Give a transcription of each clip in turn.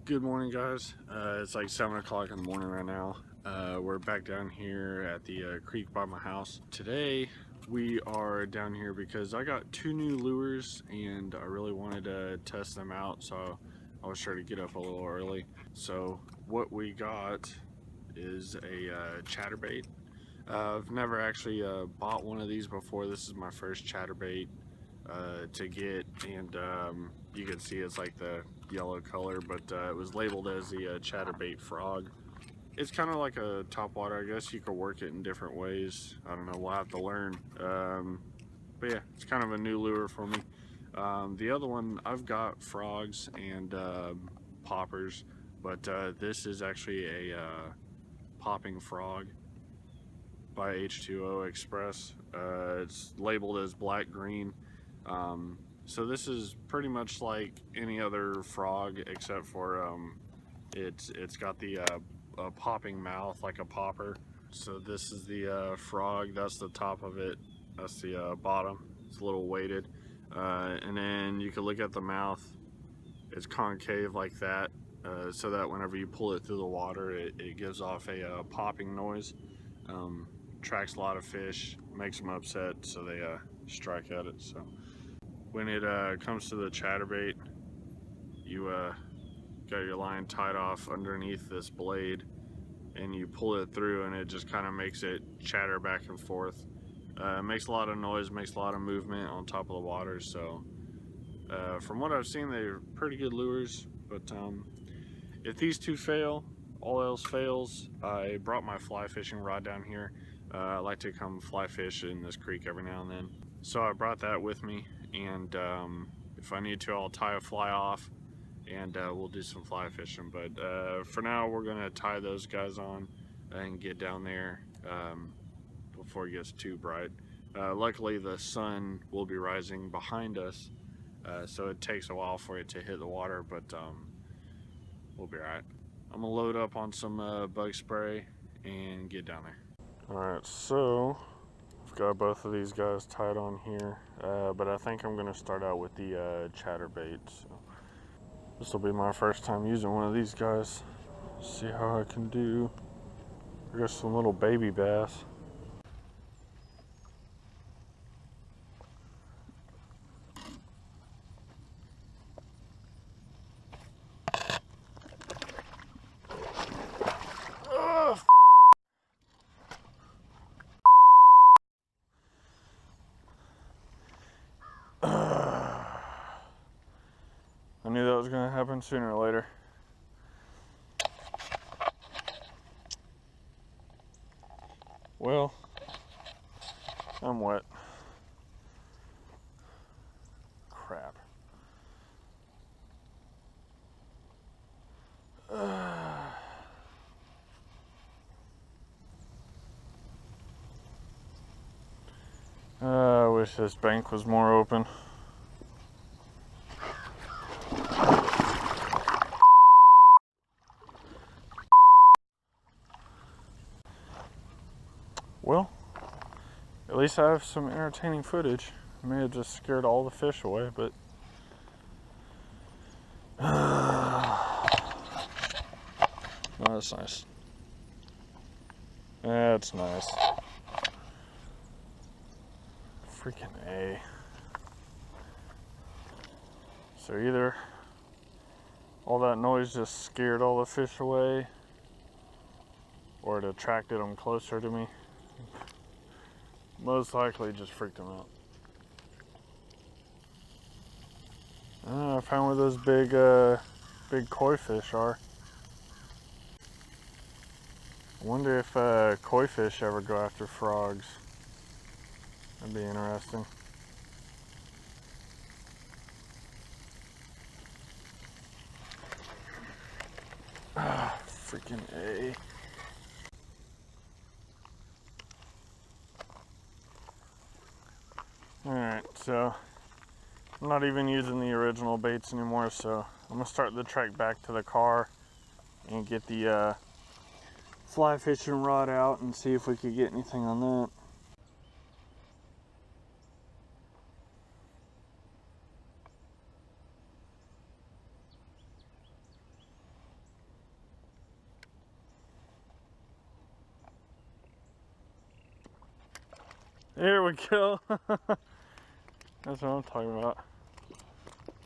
Good morning, guys. It's like 7 o'clock in the morning right now. We're back down here at the creek by my house. Today we are down here because I got 2 new lures and I really wanted to test them out, so I was sure to get up a little early. So what we got is a chatterbait. I've never actually bought one of these before. This is my first chatterbait to get, and you can see it's like the yellow color, but it was labeled as the chatterbait frog. It's kind of like a topwater. I guess you could work it in different ways. I don't know, we'll have to learn. But yeah, it's kind of a new lure for me. The other one, I've got frogs and poppers, but this is actually a popping frog by H2O Express. It's labeled as black green. So this is pretty much like any other frog, except for it's got the a popping mouth like a popper. So this is the frog. That's the top of it. That's the bottom. It's a little weighted, and then you can look at the mouth. It's concave like that, so that whenever you pull it through the water, it gives off a popping noise. Attracts a lot of fish, makes them upset, so they strike at it. So when it comes to the chatterbait, you got your line tied off underneath this blade, and you pull it through, and it just kind of makes it chatter back and forth. It makes a lot of noise, makes a lot of movement on top of the water. So from what I've seen, they're pretty good lures. But if these two fail, all else fails, I brought my fly fishing rod down here. I like to come fly fish in this creek every now and then, so I brought that with me, and if I need to, I'll tie a fly off and we'll do some fly fishing. But for now, we're gonna tie those guys on and get down there before it gets too bright. Luckily, the sun will be rising behind us, so it takes a while for it to hit the water, but we'll be all right. I'm gonna load up on some bug spray and get down there. Alright, so I've got both of these guys tied on here, but I think I'm gonna start out with the chatterbait. So this will be my first time using one of these guys. See how I can do. I got some little baby bass. I knew that was going to happen sooner or later. Well, I'm wet. Crap. I wish this bank was more open. Well, at least I have some entertaining footage. I may have just scared all the fish away, but oh, that's nice. That's nice. Freaking A. So either all that noise just scared all the fish away, or it attracted them closer to me. Most likely just freaked them out. I found where those big koi fish are. I wonder if koi fish ever go after frogs. That'd be interesting. Ah, freaking A. Alright, so I'm not even using the original baits anymore, so I'm gonna start the trek back to the car and get the fly fishing rod out and see if we could get anything on that. There we go. That's what I'm talking about.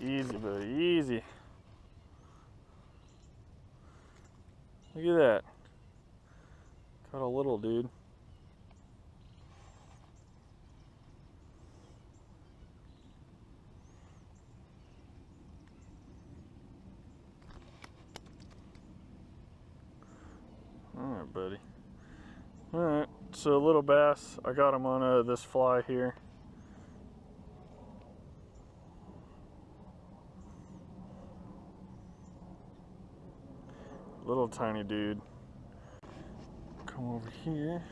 Easy, buddy, easy. Look at that. Got a little dude. Alright, buddy. Alright, so a little bass. I got him on this fly here. Little tiny dude. Come over here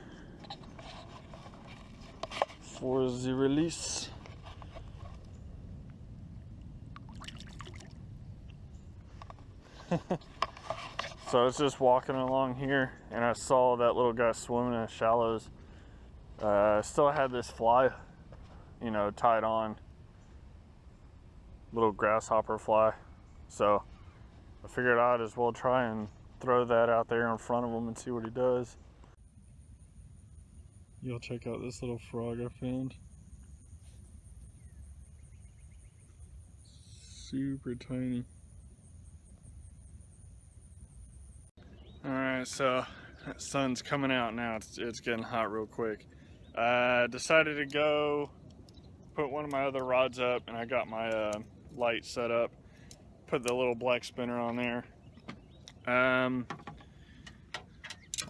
for the release. So I was just walking along here and I saw that little guy swimming in the shallows. Still had this fly, you know, tied on. Little grasshopper fly. So I figured I'd as well try and throw that out there in front of him and see what he does. You'll check out this little frog I found. Super tiny. Alright, so the sun's coming out now. It's getting hot real quick. Decided to go put one of my other rods up, and I got my light set up. Put the little black spinner on there.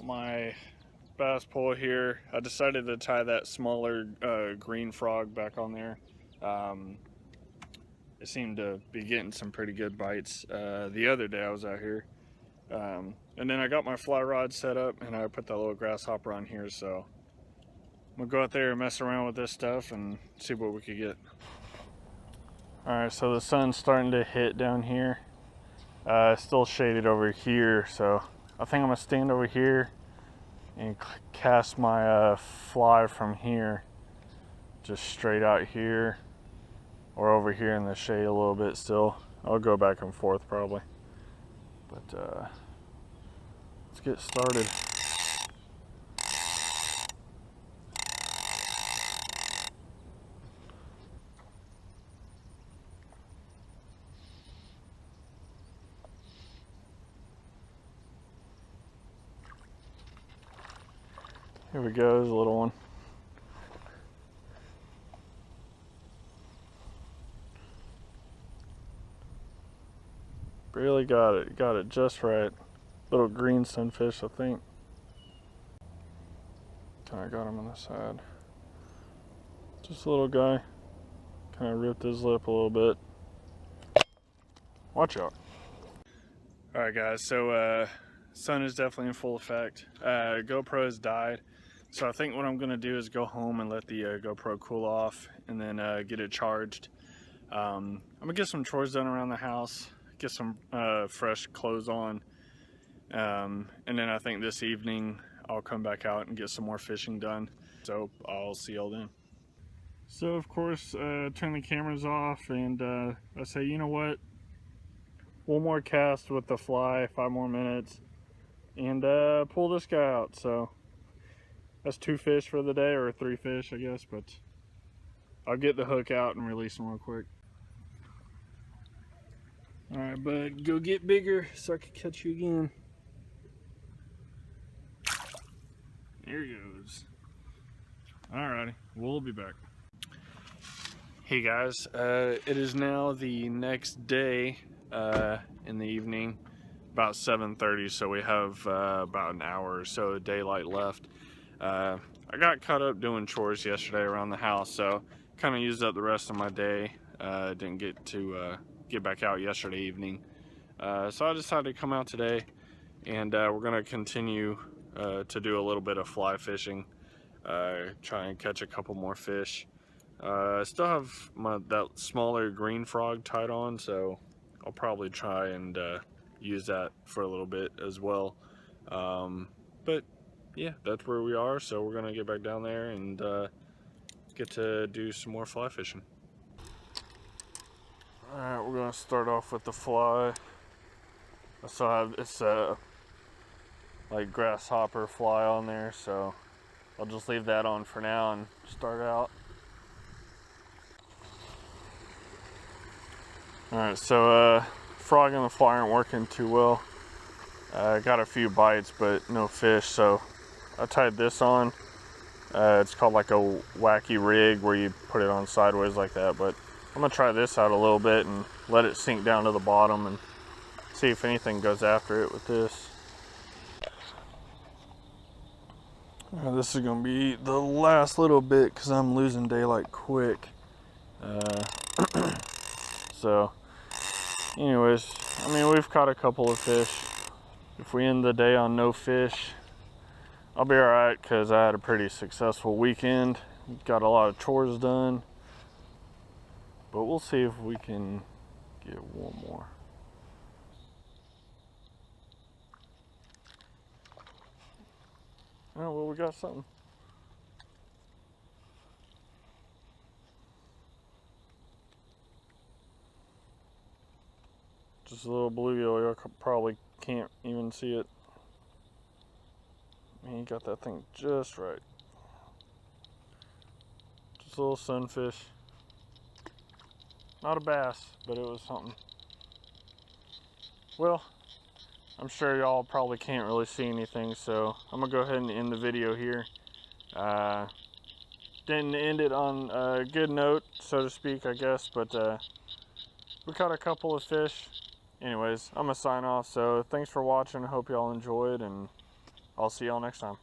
My bass pole here, I decided to tie that smaller green frog back on there. It seemed to be getting some pretty good bites the other day I was out here. And then I got my fly rod set up and I put that little grasshopper on here, so I'm gonna go out there and mess around with this stuff and see what we could get. Alright, so the sun's starting to hit down here. Still shaded over here, so I think I'm gonna stand over here and cast my fly from here, just straight out here or over here in the shade a little bit still. I'll go back and forth probably, but let's get started. Here we go, there's a little one. Barely got it just right. Little green sunfish, I think. Kind of got him on the side. Just a little guy. Kind of ripped his lip a little bit. Watch out. Alright guys, so sun is definitely in full effect. GoPro has died. So I think what I'm going to do is go home and let the GoPro cool off and then get it charged. I'm going to get some chores done around the house, get some fresh clothes on, and then I think this evening I'll come back out and get some more fishing done. So I'll see y'all then. So of course, turn the cameras off and I say, you know what? One more cast with the fly, 5 more minutes, and pull this guy out. So that's 2 fish for the day, or 3 fish, I guess, but I'll get the hook out and release them real quick. Alright, bud, go get bigger so I can catch you again. There he goes. Alrighty, we'll be back. Hey guys, it is now the next day in the evening, about 7:30, so we have about an hour or so of daylight left. I got caught up doing chores yesterday around the house, so kind of used up the rest of my day. Didn't get to get back out yesterday evening, so I decided to come out today, and we're going to continue to do a little bit of fly fishing, try and catch a couple more fish. I still have that smaller green frog tied on, so I'll probably try and use that for a little bit as well. But yeah, that's where we are, so we're gonna get back down there and get to do some more fly fishing. Alright, we're gonna start off with the fly. I still have this like grasshopper fly on there, so I'll just leave that on for now and start out. Alright, so frog and the fly aren't working too well. I got a few bites, but no fish, so I tied this on. It's called like a wacky rig where you put it on sideways like that, but I'm gonna try this out a little bit and let it sink down to the bottom and see if anything goes after it with this. This is gonna be the last little bit because I'm losing daylight quick. So anyways, I mean, we've caught a couple of fish. If we end the day on no fish, I'll be alright because I had a pretty successful weekend. Got a lot of chores done. But we'll see if we can get one more. Oh, well, we got something. Just a little bluegill. You probably can't even see it. He got that thing just right. Just a little sunfish. Not a bass, but it was something. Well, I'm sure y'all probably can't really see anything, so I'm gonna go ahead and end the video here. Didn't end it on a good note, so to speak, I guess, but we caught a couple of fish. Anyways, I'm gonna sign off, so thanks for watching. I hope y'all enjoyed, and I'll see y'all next time.